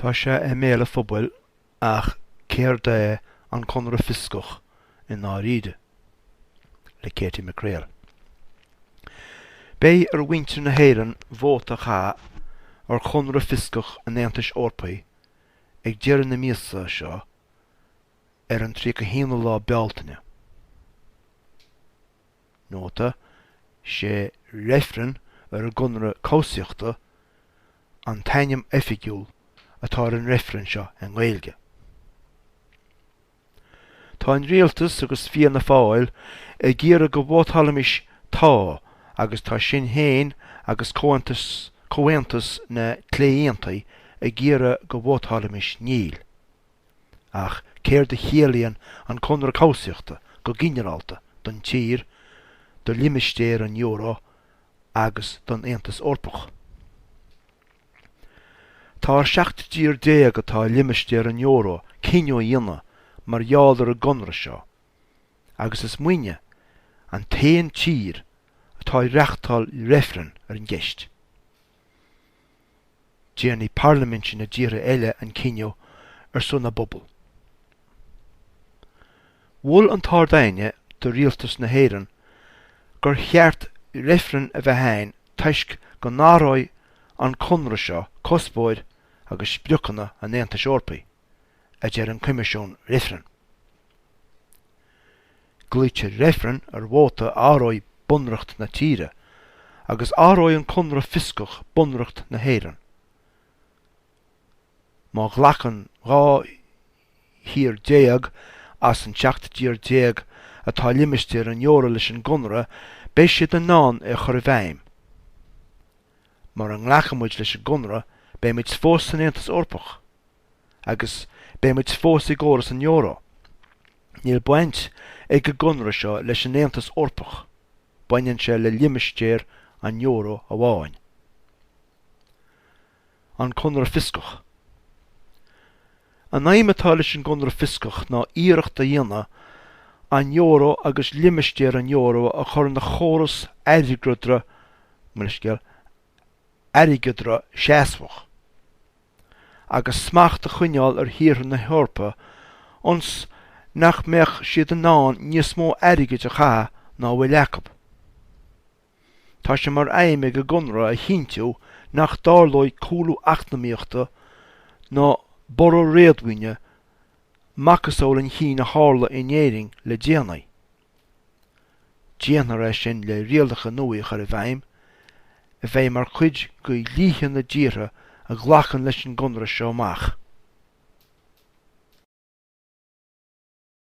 Tá sé méle phobal ach céir de an conra fiscoch in áríide le Katie McCrail. Bé winter na héireann bhóta cha ar conra fiscoch an éantais orpaí ag dearan na míosa seo an trí go híana lá bealtaine. Nóta sé Reifreann ar gunra cósaíochta an tainneam effigiúil atá an Reifreann seo an Gaelscéal. Tá an rialtas agus fianna fáil ag gíre go bhóthalamis tá agus tá sin héin agus comhaontas na cléaontaí ag gíre go bhóthalamis níl. Ach céir de chéalaíonn an conra cósaíochta go ginearálta don tír do limistéir an euro agus don Aontas Orpach. Tá 7 déag atá limistéir an euro cinneó dhéanana mar gheall ar a gunra seo, agus is muoine an taon tír atá reachtáil Reifreann ar an gceist. Déanaí parlamente na díre eile an cinneó ar suna bobbal. Bhfuil an tardaine do rialtas na héireann gur cheart Reifreann a bheith hain taisc go náróid an conra seo cospóid agus spreochanna an Aontais Orpaí a deir an Comisiún Reifreann. Gluite Reifreann ar bhóta áróid bunreacht na tíre agus áróid an conra fiscoch bunreacht na héireann. Má ghlachan rá hir déag as an 7 déag atá limistéir an euro leis an gunra bé siad an nán chur bhéim. Mar an ghlachamid leis an gunra bé muid fós an Aontas Orpach agus bé muid fós i gcóras an euro. Níl baint ag go gunra seo leis an Aontas Orpach, baineann sé le limistéir an euro a bháin. An conra fiscoch. An aimimetá leis an gunra fiscoch ná íireacht a dhéana an euro agus limistéir an euro a chur na chóras airgudra seasfach. Agus smacht a chuineáil ar hir na Heorpa ons nach meach siad an nán níos mó airgid a cha ná bhfuil leacab. Tá sé mar aimime go gunra a chintiú nach dárlóid cúlú achnamíochta ná boró réadmhaine macasól an hí na hála inéing le déanaí. Déanaar é sin le rialdacha nuaich ar a bhéim, a bheith mar chuid go líchan na díre a ghlachan leis an gunra seo amach.